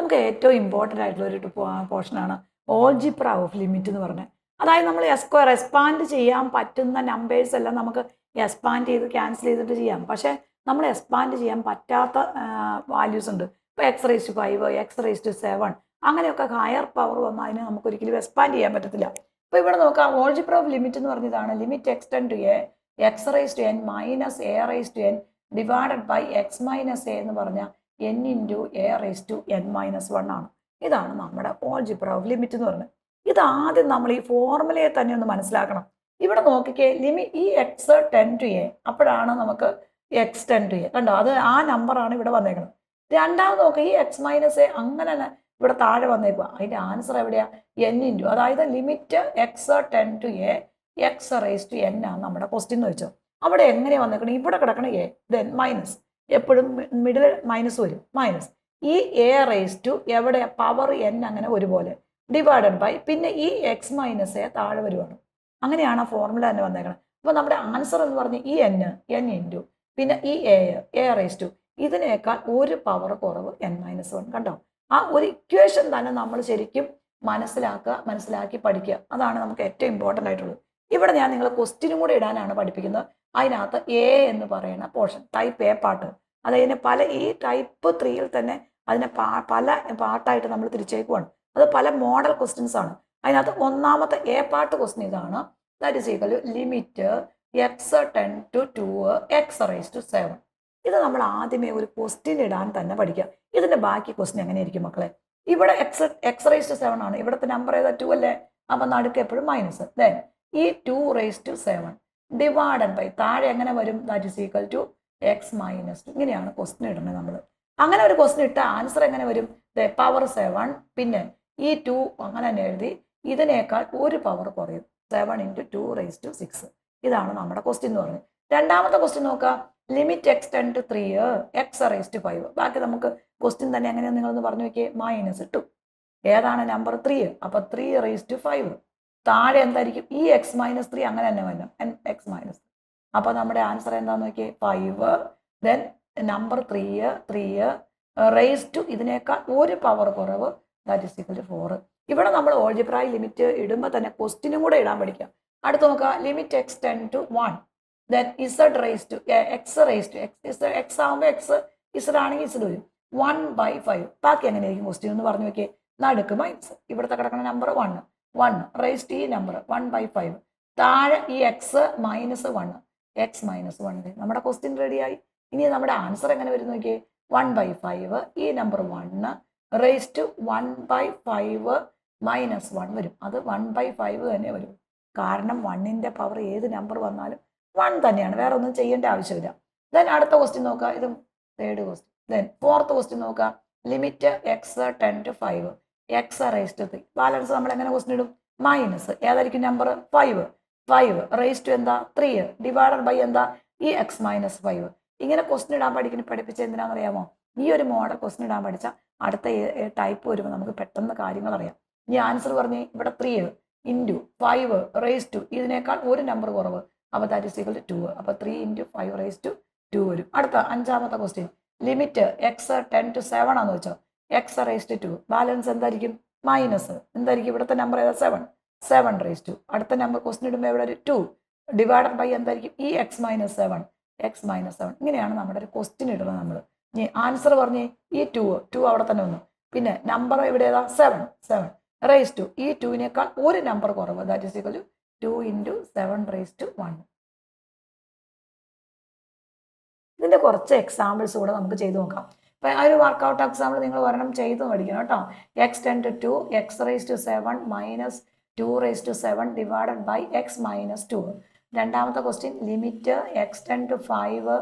നമുക്ക് ഏറ്റവും ഇമ്പോർട്ടൻ്റ് ആയിട്ടുള്ള ഒരു പോർഷനാണ് ഓൾജിബ്ര ഓഫ് ലിമിറ്റ് എന്ന് പറഞ്ഞത്. അതായത് നമ്മൾ സ്ക്വയർ എക്സ്പാൻഡ് ചെയ്യാൻ പറ്റുന്ന നമ്പേഴ്സ് എല്ലാം നമുക്ക് എക്സ്പാൻഡ് ചെയ്ത് ക്യാൻസൽ ചെയ്തിട്ട് ചെയ്യാം. പക്ഷേ നമ്മൾ എക്സ്പാൻഡ് ചെയ്യാൻ പറ്റാത്ത വാല്യൂസ് ഉണ്ട്. ഇപ്പോൾ x⁵5 x⁻7 അങ്ങനെയൊക്കെ ഹയർ പവർ വന്നാൽ അതിന് നമുക്ക് ഒരിക്കലും എക്സ്പാൻഡ് ചെയ്യാൻ പറ്റത്തില്ല. ഇപ്പോൾ ഇവിടെ നോക്കാം, ഓൾജിബ്ര ഓഫ് ലിമിറ്റ് എന്ന് പറഞ്ഞതാണ് limit extend to a x⁻n minus a⁻n divided by x minus a എന്ന് പറഞ്ഞാൽ n ഇൻറ്റു a⁻n-1 ആണ്. ഇതാണ് നമ്മുടെ ഓൾജിബ്ര ഓഫ് ലിമിറ്റ് എന്ന് പറയുന്നത്. ഇതാദ്യം നമ്മൾ ഈ ഫോർമുലയെ തന്നെ ഒന്ന് മനസ്സിലാക്കണം. ഇവിടെ നോക്കിക്കേ, ഈ x ടെൻ ടു a അപ്പോഴാണ് നമുക്ക് x ടെൻ ടു a കണ്ടോ, അത് ആ നമ്പറാണ് ഇവിടെ വന്നേക്കുന്നത്. രണ്ടാമത് നോക്കുക, ഈ x-a അങ്ങനെ ഇവിടെ താഴെ വന്നേക്കുക. അതിൻ്റെ ആൻസർ എവിടെയാ? n ഇൻറ്റു, അതായത് limit x tends to a x⁻n ആണ് നമ്മുടെ ക്വസ്റ്റ്യൻ എന്ന് വെച്ചോ. അവിടെ എങ്ങനെയാണ് വന്നേക്കണം? ഇവിടെ കിടക്കണം a, ദെൻ മൈനസ്, എപ്പോഴും മിഡിൽ മൈനസ് വരും, മൈനസ് ഈ a⁻, എവിടെ പവർ n അങ്ങനെ ഒരുപോലെ ഡിവൈഡഡ് ബൈ, പിന്നെ ഈ x-a താഴെ വരുവാണ്. അങ്ങനെയാണ് ആ ഫോർമുല തന്നെ വന്നേക്കണം. അപ്പോൾ നമ്മുടെ ആൻസർ എന്ന് പറഞ്ഞ് ഈ n ഇൻറ്റു പിന്നെ ഈ a⁻, ഇതിനേക്കാൾ ഒരു പവർ കുറവ് n-1. കണ്ടോ, ആ ഒരു ഇക്വേഷൻ തന്നെ നമ്മൾ ശരിക്കും മനസ്സിലാക്കി പഠിക്കുക. അതാണ് നമുക്ക് ഏറ്റവും ഇമ്പോർട്ടൻ്റ് ആയിട്ടുള്ളത്. ഇവിടെ ഞാൻ നിങ്ങൾ ക്വസ്റ്റ്യനും കൂടെ ഇടാനാണ് പഠിപ്പിക്കുന്നത്. അതിനകത്ത് എ എന്ന് പറയുന്ന പോർഷൻ ടൈപ്പ് എ പാർട്ട്, അതായത് ഈ ടൈപ്പ് 3യിൽ തന്നെ അതിനെ പല പാർട്ടായിട്ട് നമ്മൾ തിരിച്ചേക്കുവാണ്. അത് പല മോഡൽ ക്വസ്റ്റ്യൻസ് ആണ്. അതിനകത്ത് ഒന്നാമത്തെ എ പാർട്ട് ക്വസ്റ്റ്യൻ ഇതാണ്. That is equal to limit x tends to 2 x⁻7. ഇത് നമ്മൾ ആദ്യമേ ഒരു ക്വസ്റ്റ്യൻ ഇടാൻ തന്നെ പഠിക്കുക. ഇതിൻ്റെ ബാക്കി ക്വസ്റ്റ്യൻ എങ്ങനെയായിരിക്കും മക്കളെ? ഇവിടെ x⁻7 ആണ്, ഇവിടുത്തെ നമ്പർ ഏതാ? 2 അല്ലേ? അപ്പം നടുക്ക് എപ്പോഴും മൈനസ്. ദെൻ ഈ 2⁻7 ഡിവൈഡഡ് ബൈ താഴെ എങ്ങനെ വരും? That is equal to x-2. ഇങ്ങനെയാണ് ക്വസ്റ്റ്യൻ ഇടുന്നത് നമ്മൾ. അങ്ങനെ ഒരു ക്വസ്റ്റ്യൻ ഇട്ട ആൻസർ എങ്ങനെ വരും? പവർ 7, പിന്നെ ഈ 2 അങ്ങനെ തന്നെ എഴുതി, ഇതിനേക്കാൾ ഒരു പവർ കുറയും, 7 ഇൻറ്റു 2⁻6. ഇതാണ് നമ്മുടെ ക്വസ്റ്റ്യൻ എന്ന് പറയുന്നത്. രണ്ടാമത്തെ ക്വസ്റ്റ്യൻ നോക്കുക, limit x tends to 3 x⁻5. ബാക്കി നമുക്ക് ക്വസ്റ്റ്യൻ തന്നെ എങ്ങനെയാണ് നിങ്ങളൊന്ന് പറഞ്ഞു നോക്കിയേ. -2 ഏതാണ് നമ്പർ? 3. അപ്പോൾ 3⁻5 താഴെ എന്തായിരിക്കും? ഈ x-3 അങ്ങനെ തന്നെ വരണം, x-3. അപ്പോൾ നമ്മുടെ ആൻസർ എന്താണെന്ന് നോക്കിയേ, 5. ദെൻ നമ്പർ 3 ഇതിനേക്കാൾ ഒരു പവർ കുറവ്, ദാറ്റ് ഈസ് ഈക്വൽ ടു 4. ഇവിടെ നമ്മൾ ഓൾജിബ്രായി ലിമിറ്റ് ഇടുമ്പോൾ തന്നെ ക്വസ്റ്റ്യനും കൂടെ ഇടാൻ പഠിക്കാം. അടുത്ത് നോക്കുക, limit x tends to 1 then x ആകുമ്പോൾ z ആണെങ്കിൽ z വരും, 1/5. ബാക്കി എങ്ങനെയായിരിക്കും ക്വസ്റ്റ്യൻ എന്ന് പറഞ്ഞു നോക്കിയേ. നടുക്ക് മൈനസ്, ഇവിടുത്തെ കിടക്കുന്ന നമ്പർ 1 ഈ നമ്പർ 1/5. താഴെ ഈ x-1 x-1. നമ്മുടെ ക്വസ്റ്റ്യൻ റെഡിയായി. ഇനി നമ്മുടെ ആൻസർ എങ്ങനെ വരും നോക്കിയേ. 1/5 ഈ നമ്പർ 1 1/5 വരും. അത് 1/5 തന്നെ വരും. കാരണം 1ന്റെ പവർ ഏത് നമ്പർ വന്നാലും 1 തന്നെയാണ്, വേറെ ഒന്നും ചെയ്യേണ്ട ആവശ്യമില്ല. ദെൻ അടുത്ത ക്വസ്റ്റ്യൻ നോക്കുക, ഇതും third question. Then fourth question നോക്കുക, limit x tends to 5 x⁻3. Balance നമ്മൾ എങ്ങനെ ക്വസ്റ്റ്യൻ ഇടും? മൈനസ്, ഏതായിരിക്കും നമ്പർ? 5 എന്താ? 3 ഡിവൈഡഡ് ബൈ എന്താ? ഈ x-5. ഇങ്ങനെ ക്വസ്റ്റ്യൻ ഇടാൻ പഠിപ്പിച്ച എന്തിനാണെന്നറിയാമോ? ഈ ഒരു മോഡൽ ക്വസ്റ്റ്യൻ ഇടാൻ പഠിച്ചാൽ അടുത്ത ടൈപ്പ് വരുമ്പോൾ നമുക്ക് പെട്ടെന്ന് കാര്യങ്ങൾ അറിയാം. ഈ ആൻസർ പറഞ്ഞ് ഇവിടെ 3 ഇൻറ്റു 5 ഇതിനേക്കാൾ ഒരു നമ്പർ കുറവ്, അപ്പോൾ ദാറ്റ് ഈസ് ഈക്വൽ ടു 2. അപ്പോൾ 3 ഇൻറ്റു 5 വരും. അടുത്ത അഞ്ചാമത്തെ question, limit x tends to 7 ആണെന്ന് വെച്ചോ, x⁻2. ബാലൻസ് എന്തായിരിക്കും? മൈനസ്, എന്തായിരിക്കും ഇവിടുത്തെ നമ്പർ ഏതാ? 7. അടുത്ത നമ്പർ ക്വസ്റ്റ്യൻ ഇടുമ്പോൾ എവിടെ ഒരു 2 ഡിവൈഡഡ് ബൈ എന്തായിരിക്കും? ഈ x-7. ഇങ്ങനെയാണ് നമ്മുടെ ഒരു ക്വസ്റ്റ്യൻ ഇടുന്നത് നമ്മൾ. ഇനി ആൻസർ പറഞ്ഞ് ഈ 2 അവിടെ തന്നെ വന്നു, പിന്നെ നമ്പർ ഇവിടെ ഏതാ? 7 ഈ 2വിനേക്കാൾ ഒരു നമ്പർ കുറവ്, that is equal to 2 into 7⁻1. ഇതിൻ്റെ കുറച്ച് എക്സാമ്പിൾസ് കൂടെ നമുക്ക് ചെയ്ത് നോക്കാം. അപ്പോൾ ആ ഒരു വർക്കൗട്ട് എക്സാമ്പിൾ നിങ്ങൾ ഒരെണ്ണം ചെയ്ത് പഠിക്കണം കേട്ടോ. x tends to 2 x⁻7 minus 2⁻7 divided by x-2. രണ്ടാമത്തെ question, limit x tends to 5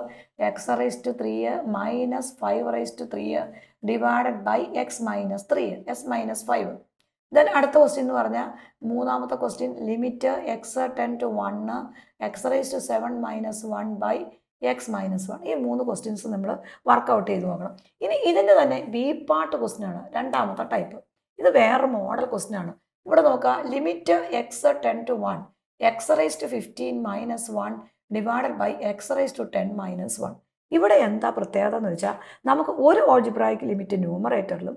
x⁻3 minus 5⁻3 divided by x-5. Then അടുത്ത ക്വസ്റ്റ്യൻ എന്ന് പറഞ്ഞാൽ മൂന്നാമത്തെ question, limit x tends to 1 x⁻7 minus 1 x-1. ഈ 3 ക്വസ്റ്റ്യൻസ് നമ്മൾ വർക്കൗട്ട് ചെയ്ത് നോക്കണം. ഇനി ഇതിൻ്റെ തന്നെ ബി പാർട്ട് ക്വസ്റ്റ്യൻ ആണ് രണ്ടാമത്തെ ടൈപ്പ്. ഇത് വേറെ മോഡൽ ക്വസ്റ്റ്യൻ ആണ്. ഇവിടെ നോക്കുക, limit x tends to 1 x⁻15 minus 1 divided by x⁻10 minus 1. ഇവിടെ എന്താ പ്രത്യേകത എന്ന് വെച്ചാൽ നമുക്ക് ഒരു ഓൾജിബ്രായിക് ലിമിറ്റ് ന്യൂമറേറ്ററിലും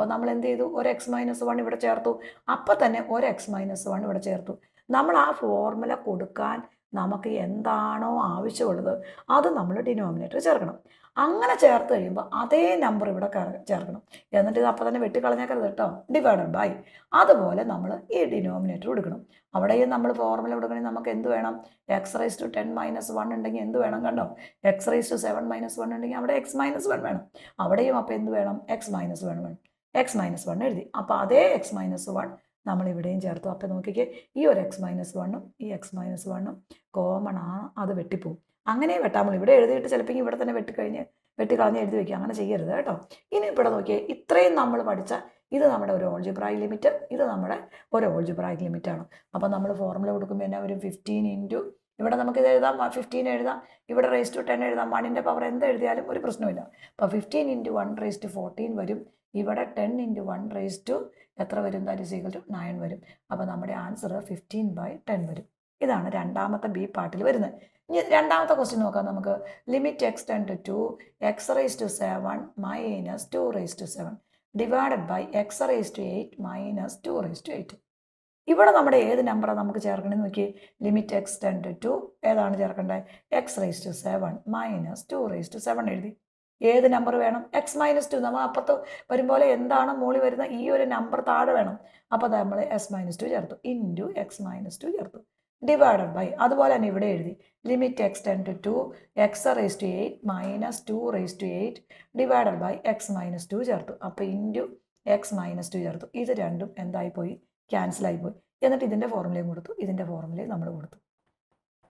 അപ്പോൾ നമ്മൾ എന്ത് ചെയ്തു, ഒരു x-1 ഇവിടെ ചേർത്തു. അപ്പോൾ തന്നെ ഒരു x-1 ഇവിടെ ചേർത്തു. നമ്മൾ ആ ഫോർമുല കൊടുക്കാൻ നമുക്ക് എന്താണോ ആവശ്യമുള്ളത് അത് നമ്മൾ ഡിനോമിനേറ്റർ ചേർക്കണം. അങ്ങനെ ചേർത്ത് കഴിയുമ്പോൾ അതേ നമ്പർ ഇവിടെ ചേർക്കണം. എന്നിട്ട് ഇത് അപ്പോൾ തന്നെ വെട്ടിക്കളഞ്ഞേക്കരുത് കേട്ടോ. ഡിവൈഡഡ് ബൈ അതുപോലെ നമ്മൾ ഈ ഡിനോമിനേറ്റർ കൊടുക്കണം. അവിടെയും നമ്മൾ ഫോർമുല കൊടുക്കണമെങ്കിൽ നമുക്ക് എന്ത് വേണം, x⁻10 - 1 ഉണ്ടെങ്കിൽ എന്ത് വേണം കണ്ടോ, x⁻7 - 1 ഉണ്ടെങ്കിൽ അവിടെ x-1 വേണം. അവിടെയും അപ്പോൾ എന്ത് വേണം, x-1 വേണം. x-1 എഴുതി. അപ്പോൾ അതേ x-1 നമ്മൾ ഇവിടെയും ചേർത്തു. അപ്പോൾ നോക്കിക്കേ, ഈ ഒരു x-1ഉം ഈ x-1ഉം കോമൺ ആണ്, അത് വെട്ടിപ്പോവും. അങ്ങനെ വെട്ടാൻ ഇവിടെ എഴുതിയിട്ട് ചിലപ്പോൾ ഇവിടെ തന്നെ വെട്ടിക്കളഞ്ഞ് എഴുതി വയ്ക്കുക. അങ്ങനെ ചെയ്യരുത് കേട്ടോ. ഇനി ഇവിടെ നോക്കിയേ, ഇത്രയും നമ്മൾ പഠിച്ച ഇത് നമ്മുടെ ഒരു ഓൾജിബ്രായിക് ലിമിറ്റ്, ഇത് നമ്മുടെ ഒരു ഓൾജിബ്രായിക് ലിമിറ്റാണ്. അപ്പോൾ നമ്മൾ ഫോർമുല കൊടുക്കുമ്പോൾ എന്നാ ഒരു 15 ഇവിടെ നമുക്കിത് എഴുതാം, 15 എഴുതാം, ഇവിടെ (10) എഴുതാം. 1ൻ്റെ പവർ എന്ത് എഴുതിയാലും ഒരു പ്രശ്നമില്ല. അപ്പോൾ 15 × 1⁻14 വരും. ഇവിടെ 10 × 1 എത്ര വരും, ദാറ്റ് ഈസ് ഈക്വൽ ടു 9 വരും. അപ്പോൾ നമ്മുടെ ആൻസർ 15/10 വരും. ഇതാണ് രണ്ടാമത്തെ ബി പാർട്ടിൽ വരുന്നത്. ഇനി രണ്ടാമത്തെ ക്വസ്റ്റ്യൻ നോക്കാം നമുക്ക്. Limit x → 2x⁻7 - 2⁻7 divided by x⁻8 - 2⁻8. ഇവിടെ നമ്മുടെ ഏത് നമ്പറാണ് നമുക്ക് ചേർക്കണമെന്ന് നോക്കി. ലിമിറ്റ് x → 2 ഏതാണ് ചേർക്കേണ്ടത്, x⁻7 - 2⁻7 എഴുതി. ഏത് നമ്പർ വേണം, x-2. നമ്മൾ അപ്പുറത്ത് വരുമ്പോൾ എന്താണ് മുകളിൽ വരുന്ന ഈ ഒരു നമ്പർ താഴെ വേണം. അപ്പോൾ നമ്മൾ s-2 ചേർത്തു, ഇൻറ്റു x-2 ചേർത്തു, ഡിവൈഡഡ് ബൈ അതുപോലെ തന്നെ ഇവിടെ എഴുതി. Limit x → 2x⁻8 - 2⁻8 divided by x-2 ചേർത്തു. അപ്പോൾ ഇൻറ്റു x-2 ചേർത്തു. ഇത് രണ്ടും എന്തായിപ്പോയി, ക്യാൻസലായിപ്പോയി. എന്നിട്ട് ഇതിൻ്റെ ഫോർമുലയും കൊടുത്തു, ഇതിൻ്റെ ഫോർമുലയും നമ്മൾ കൊടുത്തു.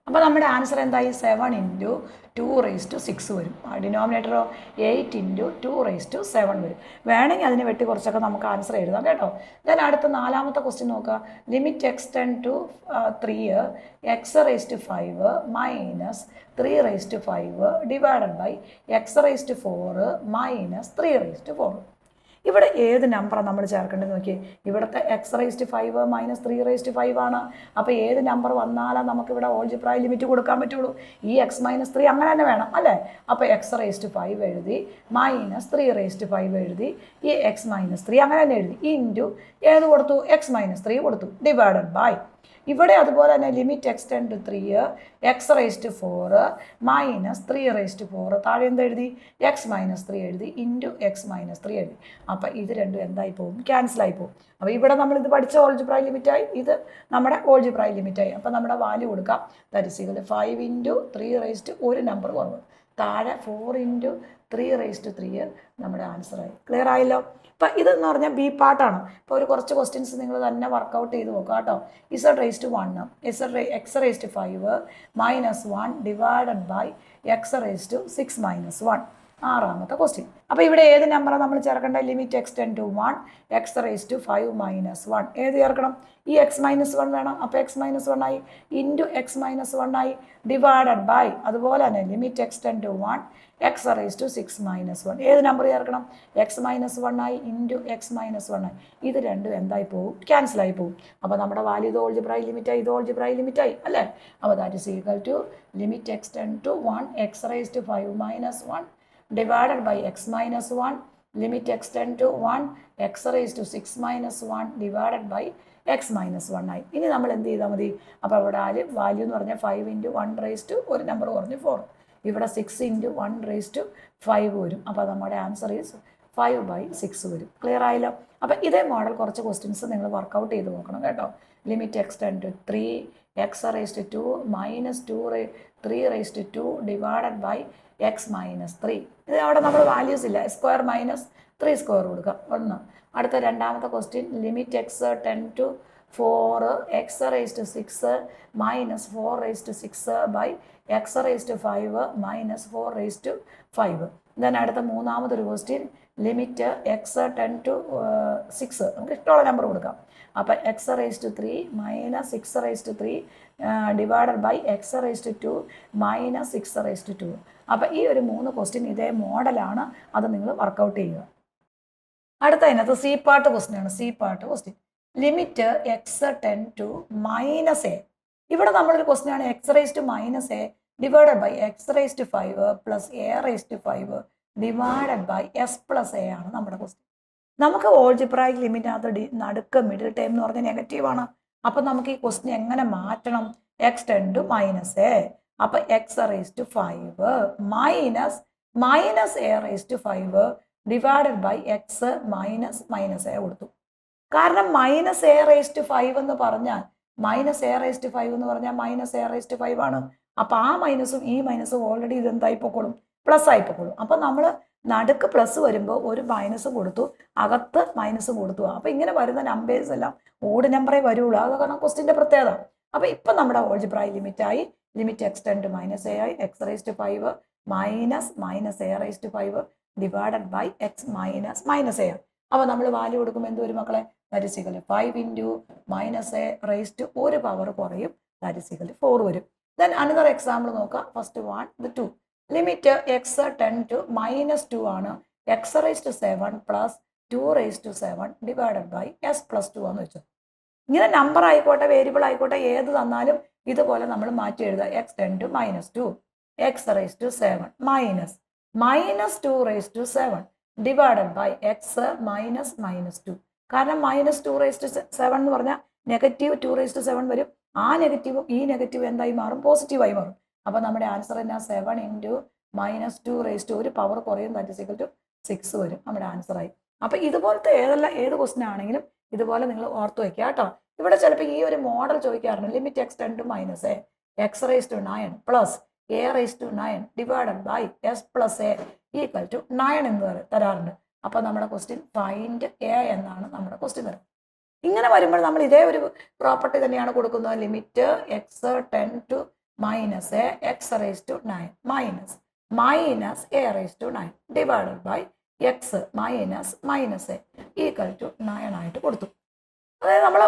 അപ്പോൾ നമ്മുടെ ആൻസർ എന്തായി, 7 × 2⁻6 വരും. ഡിനോമിനേറ്ററോ 8 × 2⁻7 വരും. വേണമെങ്കിൽ അതിനെ വെട്ടി കുറച്ചൊക്കെ നമുക്ക് ആൻസർ എഴുതാം കേട്ടോ. ഞാൻ അടുത്ത നാലാമത്തെ ക്വസ്റ്റ്യൻ നോക്കുക. Limit x → 3x⁻5 - 3⁻5 divided by x⁻4 - 3⁻4. ഇവിടെ ഏത് നമ്പറാണ് നമ്മൾ ചേർക്കേണ്ടത് നോക്കി. ഇവിടുത്തെ x⁻5 - 3⁻5 ആണ്. അപ്പോൾ ഏത് നമ്പർ വന്നാലും നമുക്കിവിടെ ഓൾജിബ്രായിക് ലിമിറ്റ് കൊടുക്കാൻ പറ്റുള്ളൂ. ഈ x-3 അങ്ങനെ തന്നെ വേണം അല്ലേ. അപ്പോൾ x⁻5 എഴുതി, -3⁻5 എഴുതി, ഈ x-3 അങ്ങനെ തന്നെ എഴുതി, ഇൻറ്റു ഏത് കൊടുത്തു, x-3 കൊടുത്തു, ഡിവൈഡഡ് ബൈ ഇവിടെ അതുപോലെ തന്നെ ലിമിറ്റ് x → 3x⁻4 - 3⁻4 താഴെ എന്ത് എഴുതി, x-3 എഴുതി, ഇൻറ്റു x-3 എഴുതി. അപ്പോൾ ഇത് രണ്ടും എന്തായി പോകും, ക്യാൻസലായി പോകും. അപ്പോൾ ഇവിടെ നമ്മളിത് പഠിച്ച ഓൾജിബ്രായിക് ലിമിറ്റായി, ഇത് നമ്മുടെ ഓൾജിബ്രായിക് ലിമിറ്റായി. അപ്പോൾ നമ്മുടെ വാല്യൂ കൊടുക്കാം, ദാറ്റ് ഈസ് ഈക്വൽ ടു 5 × 3 ഒരു നമ്പർ കുറവ്, താഴെ 4 × 3⁻3 നമ്മുടെ ആൻസറായി. ക്ലിയർ ആയല്ലോ. അപ്പോൾ ഇതെന്ന് പറഞ്ഞാൽ ബി പാർട്ടാണ്. ഇപ്പോൾ ഒരു കുറച്ച് ക്വസ്റ്റ്യൻസ് നിങ്ങൾ തന്നെ വർക്കൗട്ട് ചെയ്ത് നോക്കുക കേട്ടോ. z⁻1 x⁻5 - 1 divided by x⁻6 - 1 ആറാമത്തെ ക്വസ്റ്റ്യൻ. അപ്പോൾ ഇവിടെ ഏത് നമ്പറാണ് നമ്മൾ ചേർക്കേണ്ടത്, ലിമിറ്റ് x → 1 x⁻5 - 1 ഏത് ചേർക്കണം, ഈ x-1 വേണം. അപ്പോൾ x-1 ആയി, ഇൻറ്റു x-1 ആയി, ഡിവൈഡഡ് ബൈ അതുപോലെ തന്നെ ലിമിറ്റ് x → 1 x⁻6 - 1 ഏത് നമ്പർ ചേർക്കണം, x-1 ആയി, ഇൻറ്റു x-1 ആയി. ഇത് രണ്ടും എന്തായി പോകും, ക്യാൻസലായി പോകും. അപ്പോൾ നമ്മുടെ വാല്യൂ ഇത് ഓൾജിബ്രായിക് ലിമിറ്റായി, ഇത് ഓൾജിബ്രായിക് ലിമിറ്റായി അല്ലേ. അപ്പോൾ that is equal to limit x → 1 x⁻5 - 1 divided by x-1 limit x → 1 x⁻6 - 1 divided by x-1 ആയി. ഇനി നമ്മൾ എന്ത് ചെയ്താൽ മതി, അപ്പോൾ അവിടെ വാല്യൂ എന്ന് പറഞ്ഞാൽ 5 × 1 ഒരു നമ്പർ കുറഞ്ഞ് 4, ഇവിടെ 6 × 1⁵5 വരും. അപ്പോൾ നമ്മുടെ ആൻസർ ഈസ് 5/6 വരും. ക്ലിയർ ആയല്ലോ. അപ്പോൾ ഇതേ മോഡൽ കുറച്ച് ക്വസ്റ്റ്യൻസ് നിങ്ങൾ വർക്കൗട്ട് ചെയ്ത് നോക്കണം കേട്ടോ. Limit x → 3x⁻2 - 3⁻2 divided by x-3. ഇത് അവിടെ നമ്മൾ വാല്യൂസ് ഇല്ല, സ്ക്വയർ -3² കൊടുക്കാം 1. അടുത്ത രണ്ടാമത്തെ question limit x → 4x⁻6 - 4⁻6 by x⁻5 - 4⁵5. Then അടുത്ത മൂന്നാമതൊരു ക്വസ്റ്റ്യൻ ലിമിറ്റ് x → 6 നമുക്ക് ഇഷ്ടമുള്ള നമ്പർ കൊടുക്കാം. അപ്പോൾ x⁻3 - 6⁻3 ഡിവൈഡഡ് ബൈ x⁻2 - 6⁻2 അപ്പം ഈ ഒരു 3 ക്വസ്റ്റ്യൻ ഇതേ മോഡലാണ്, അത് നിങ്ങൾ വർക്കൗട്ട് ചെയ്യുക. അടുത്ത അതിനകത്ത് സി പാർട്ട് ക്വസ്റ്റ്യൻ ആണ്. C part question limit x tends to minus a. ഇവിടെ നമ്മളൊരു ക്വസ്റ്റ്യൻ ആണ് x raise to minus a divided by x raise to 5 plus a raise to 5 divided by x plus a ആണ് നമ്മുടെ question. നമുക്ക് algebraic ലിമിറ്റിനകത്ത് നടുക്ക് middle time എന്ന് പറഞ്ഞാൽ നെഗറ്റീവാണ്. അപ്പം നമുക്ക് ഈ ക്വസ്റ്റ്യൻ എങ്ങനെ മാറ്റണം? X tends to minus a, അപ്പൊ x raise to 5 minus a raise to 5 divided by x minus a കൊടുത്തു. കാരണം മൈനസ് എ റേസ് ടു 5 എന്ന് പറഞ്ഞാൽ മൈനസ് എ റേസ് ടു 5 എന്ന് പറഞ്ഞാൽ മൈനസ് എ റേസ് ടു 5 ആണ്. അപ്പൊ ആ മൈനസും ഈ മൈനസും ഓൾറെഡി ഇതെന്തായി പൊക്കോളും? പ്ലസ് ആയി പൊക്കോളും. അപ്പൊ നമ്മൾ നടുക്ക് പ്ലസ് വരുമ്പോൾ ഒരു മൈനസ് കൊടുത്തു, അകത്ത് മൈനസ് കൊടുത്തു. അപ്പൊ ഇങ്ങനെ വരുന്ന നമ്പേഴ്സ് എല്ലാം ഓഡ് നമ്പറേ വരുള്ളൂ. അത് കാരണം ക്വസ്റ്റിന്റെ പ്രത്യേകത. അപ്പൊ ഇപ്പൊ നമ്മുടെ ഓൾജിബ്രായിക് ലിമിറ്റായി, limit x tends to minus a ആയി, x raise to 5 minus a raise to 5 divided by x minus a. അപ്പൊ നമ്മൾ വാല്യൂ കൊടുക്കുമ്പോൾ എന്ത് വരും മക്കളെ? That is equal 5 into minus a raise to ഒരു പവർ കുറയും, ദാറ്റ് ഈസ് ഈക്വൽ 4 വരും. ദെൻ അനദർ എക്സാമ്പിൾ നോക്കാം. First 2 limit x tends to minus 2 ആണ്, x raise to 7 plus 2 raise to 7 divided by x plus 2 എന്ന് വെച്ചു. ഇങ്ങനെ number ആയിക്കോട്ടെ variable ആയിക്കോട്ടെ ഏത് തന്നാലും ഇതുപോലെ നമ്മൾ മാറ്റി എഴുതുക. X tends to minus 2 x raise to 7 minus 2 raise to 7 divided by x minus 2. കാരണം മൈനസ് 2 റേസ് ടു 7 എന്ന് പറഞ്ഞാൽ നെഗറ്റീവ് 2 റേസ് ടു 7 വരും. ആ നെഗറ്റീവും ഈ നെഗറ്റീവ് എന്തായി മാറും? പോസിറ്റീവായി മാറും. അപ്പൊ നമ്മുടെ ആൻസർ എന്നാ? 7 ഇൻറ്റു മൈനസ് 2 റേസ് ടു ഒരു പവർ കുറയും, ദാറ്റ് ഈസ് ഈക്വൽ ടു 6 വരും നമ്മുടെ ആൻസറായി. അപ്പൊ ഇതുപോലത്തെ ഏത് ക്വസ്റ്റ്യൻ ആണെങ്കിലും ഇതുപോലെ നിങ്ങൾ ഓർത്ത് വയ്ക്കുക കേട്ടോ. ഇവിടെ ചിലപ്പോൾ ഈ ഒരു മോഡൽ ചോദിക്കാറുണ്ട്. Limit x tends to minus a x raise to 9 plus a raise to 9 divided by x plus a equal to 9 എന്ന് തരാറുണ്ട്. അപ്പൊ നമ്മുടെ ക്വസ്റ്റ്യൻ ഫൈൻഡ് എ എന്നാണ് നമ്മുടെ ക്വസ്റ്റ്യൻ തരുന്നത്. ഇങ്ങനെ വരുമ്പോൾ നമ്മൾ ഇതേ ഒരു പ്രോപ്പർട്ടി തന്നെയാണ് കൊടുക്കുന്നത്. Limit x tends to minus a x raise to 9 minus a raise to 9 divided by x minus a equal to 9 ആയിട്ട് കൊടുത്തു. അതായത് നമ്മൾ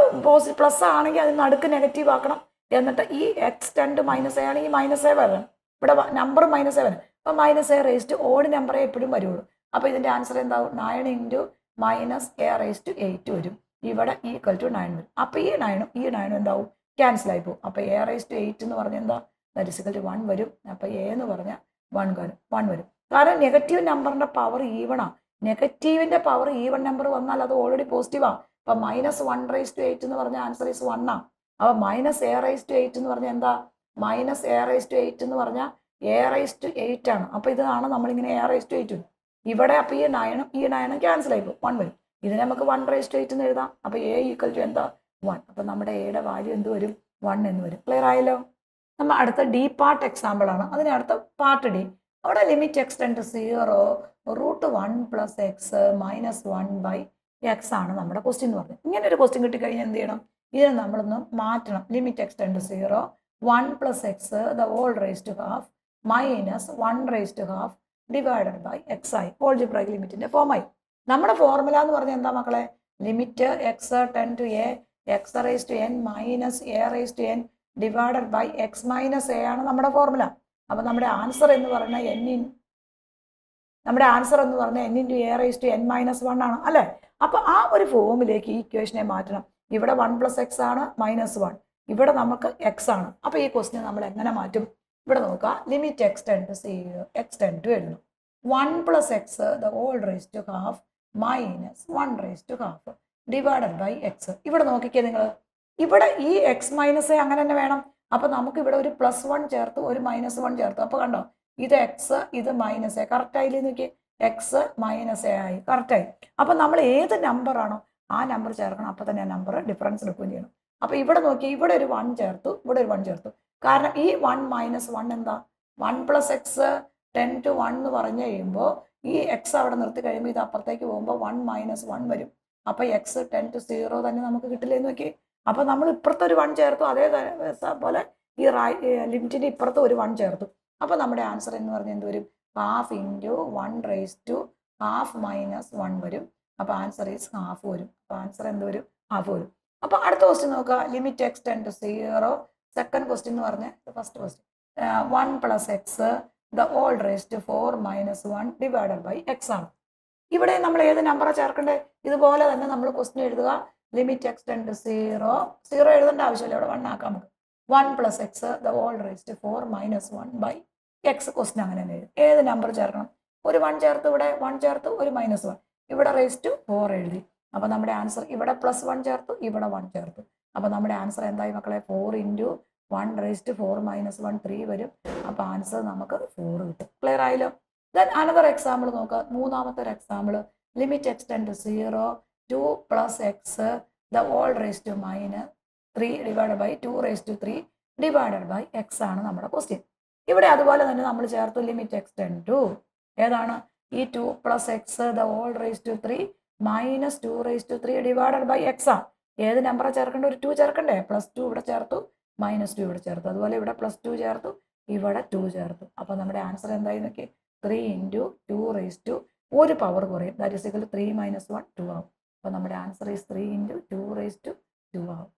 പ്ലസ് ആണെങ്കിൽ അതിന് നടുക്ക് നെഗറ്റീവ് ആക്കണം. എന്നിട്ട് ഈ x tends to minus a ആണെങ്കിൽ മൈനസ് എ വരണം. ഇവിടെ നമ്പർ മൈനസ് എ വരും. അപ്പം minus a raise to odd നമ്പറേ എപ്പോഴും വരുള്ളൂ. അപ്പോൾ ഇതിൻ്റെ ആൻസർ എന്താവും? 9 into minus a raise to 8 വരും. ഇവിടെ ഈക്വൽ ടു 9 വരും. അപ്പോൾ ഈ 9 എന്താവും? ക്യാൻസൽ ആയി പോകും. അപ്പോൾ എ റേസ് ടു 8 എന്ന് പറഞ്ഞാൽ എന്താ? ദാറ്റ് ഈസ് ഈക്വൽ ടു 1 വരും. അപ്പോൾ എ എന്ന് പറഞ്ഞാൽ 1 വരും. കാരണം നെഗറ്റീവ് നമ്പറിൻ്റെ പവർ ഈവണാണ്. നെഗറ്റീവിൻ്റെ പവർ ഈവൺ നമ്പർ വന്നാൽ അത് ഓൾറെഡി പോസിറ്റീവാണ്. അപ്പം മൈനസ് 1 റേസ് ടു 8 എന്ന് പറഞ്ഞാൽ ആൻസർ ഈസ് 1 ആണ്. അപ്പോൾ മൈനസ് എ റേസ് ടു 8 എന്ന് പറഞ്ഞാൽ എന്താ? മൈനസ് എ റേസ് ടു 8 എന്ന് പറഞ്ഞാൽ എ റേസ് ടു 8 ആണ്. അപ്പോൾ ഇതാണ് നമ്മളിങ്ങനെ എ റേസ് ടു 8 വരും. ഇവിടെ അപ്പോൾ ഈ 9 ക്യാൻസൽ ആയി പോകും, 1 വരും. ഇതിനെ നമുക്ക് 1 റേസ് ടു 8 എന്ന് എഴുതാം. അപ്പോൾ എ ഈക്വൽ ടു എന്താ? 1. അപ്പോൾ നമ്മുടെ എയുടെ വാല്യൂ എന്ത് വരും? 1 എന്ന് വരും. ക്ലിയർ ആയല്ലോ? നമ്മൾ അടുത്ത ഡി പാർട്ട് എക്സാമ്പിൾ ആണ്. അതിനടുത്ത പാർട്ട് ഡി. അവിടെ limit x tends to 0 root 1 plus x minus 1 by x ആണ് നമ്മുടെ ക്വസ്റ്റ്യൻ എന്ന് പറഞ്ഞത്. ഇങ്ങനെ ഒരു ക്വസ്റ്റ്യൻ കിട്ടിക്കഴിഞ്ഞാൽ എന്ത് ചെയ്യണം? ഇതിനെ നമ്മളൊന്ന് മാറ്റണം. Limit x tends to 0 1 plus x the whole raise to half minus 1 raise to half divided by x ആയി. ഓൾജിബ്രായിക് ലിമിറ്റിന്റെ ഫോമായി. നമ്മുടെ ഫോർമുല എന്ന് പറഞ്ഞാൽ എന്താ മക്കളെ? Limit x tends to a x raise to n minus a raise to n divided by x minus a ആണ് നമ്മുടെ ഫോർമുല. അപ്പൊ നമ്മുടെ ആൻസർ എന്ന് പറഞ്ഞാൽ n into a raise to n minus 1 ആണ് അല്ലേ? അപ്പൊ ആ ഒരു ഫോമിലേക്ക് ഈ ഇക്വേഷനെ മാറ്റണം. ഇവിടെ 1 പ്ലസ് എക്സ് ആണ് മൈനസ് 1, ഇവിടെ നമുക്ക് എക്സ് ആണ്. അപ്പൊ ഈ ക്വസ്റ്റിനെ നമ്മൾ എങ്ങനെ മാറ്റും? ഇവിടെ നോക്കാം. Limit x tends to 0 x tends to എഴുതുന്നു 1 plus x the whole raise to half minus 1 raise to half divided by x. ഇവിടെ നോക്കിക്കേ നിങ്ങൾ, ഇവിടെ ഈ എക്സ് മൈനസ് എ അങ്ങനെ തന്നെ വേണം. അപ്പൊ നമുക്ക് ഇവിടെ ഒരു +1 ചേർത്ത് ഒരു -1 ചേർത്ത്. അപ്പൊ കണ്ടോ, ഇത് എക്സ് ഇത് മൈനസ് എ. കറക്റ്റ് ആയില്ലേ? നോക്കി, എക്സ് മൈനസ് എ ആയി, കറക്റ്റായി. അപ്പൊ നമ്മൾ ഏത് നമ്പർ ആണോ ആ നമ്പർ ചേർക്കണം. അപ്പൊ തന്നെ ആ നമ്പർ ഡിഫറൻസ് എടുക്കുകയും ചെയ്യണം. അപ്പൊ ഇവിടെ നോക്കി, ഇവിടെ ഒരു 1 ചേർത്തു, ഇവിടെ ഒരു 1 ചേർത്തു. കാരണം ഈ 1 മൈനസ് 1 എന്താ? 1 പ്ലസ് എക്സ് 10 to 1 എന്ന് പറഞ്ഞു കഴിയുമ്പോൾ ഈ എക്സ് അവിടെ നിർത്തി കഴിയുമ്പോൾ ഇത് അപ്പുറത്തേക്ക് പോകുമ്പോൾ 1 മൈനസ് 1 വരും. അപ്പൊ എക്സ് 10 to 0 തന്നെ നമുക്ക് കിട്ടില്ലേന്ന് നോക്കി. അപ്പൊ നമ്മൾ ഇപ്പുറത്തെ ഒരു 1 ചേർത്തു, അതേപോലെ ഈ ലിമിറ്റിന്റെ ഇപ്പുറത്ത് ഒരു 1 ചേർത്തു. അപ്പൊ നമ്മുടെ ആൻസർ എന്ന് പറഞ്ഞാൽ എന്ത് വരും? Half into 1 raise to half minus 1 വരും. അപ്പൊ ആൻസർ ഈസ് ഹാഫ് വരും. അപ്പൊ ആൻസർ എന്ത് വരും? ഹാഫ് വരും. അപ്പൊ അടുത്ത ക്വസ്റ്റ്യൻ നോക്കുക. Limit x 10 to 0 second question എന്ന് പറഞ്ഞാൽ first question 1 plus x the whole raised 4 minus 1 divided by x ആണ്. ഇവിടെ നമ്മൾ ഏത് നമ്പറാണ് ചേർക്കേണ്ടത്? ഇതുപോലെ തന്നെ നമ്മൾ ക്വസ്റ്റ്യൻ എഴുതുക. ലിമിറ്റ് എക്സ് ടെൻഡ് ടു 0 എഴുതേണ്ട ആവശ്യമില്ല, ഇവിടെ 1 ആക്കാം നമുക്ക്. 1 plus x the whole raised 4 minus 1 by X. Question അങ്ങനെ തന്നെ എഴുതും. ഏത് നമ്പർ ചേർക്കണം? ഒരു 1 ചേർത്ത്, ഇവിടെ 1 ചേർത്ത്, ഒരു -1, ഇവിടെ റേസ്റ്റ് 4 എഴുതി. അപ്പോൾ നമ്മുടെ ആൻസർ ഇവിടെ +1 ചേർത്തു, ഇവിടെ 1 ചേർത്തു. അപ്പോൾ നമ്മുടെ ആൻസർ എന്തായി മക്കളെ? 4 × 1 റേസ്റ്റ് 4 മൈനസ് 1 3 വരും. അപ്പോൾ ആൻസർ നമുക്ക് 4 കിട്ടും. ക്ലിയർ ആയല്ലോ? ദെൻ അനദർ എക്സാമ്പിൾ നോക്കുക. മൂന്നാമത്തെ ഒരു example. Limit x tend to 0 2 plus x the whole raised -3 divide by 2 റേസ്റ്റ് 3 ഡിവൈഡഡ് ബൈ എക്സ് ആണ് നമ്മുടെ ക്വസ്റ്റ്യൻ. ഇവിടെ അതുപോലെ തന്നെ നമ്മൾ ചേർത്തു ലിമിറ്റ് എക്സ് ടെൻഡ് ടു ഏതാണ്? ഈ 2 plus x the whole raised 3 minus 2 റേസ്റ്റ് 3 ഡിവൈഡഡ് ബൈ എക്സ് ആണ്. ഏത് നമ്പറാണ് ചേർക്കേണ്ടത്? ഒരു 2 ചേർക്കണ്ടേ? +2 ഇവിടെ ചേർത്തു, -2 ഇവിടെ ചേർത്തു. അതുപോലെ ഇവിടെ +2 ചേർത്തു, ഇവിടെ 2 ചേർത്തു. അപ്പോൾ നമ്മുടെ ആൻസർ എന്തായി നോക്കി? 3 × 2 റേസ്റ്റ് ഒരു പവർ കുറയും. ദാറ്റ് ഈസ് ഈക്വൽ ടു 3 - 1 2 ആവും. അപ്പോൾ നമ്മുടെ ആൻസർ ഈസ് 3 × 2 റേസ്റ്റ് 2 ആവും.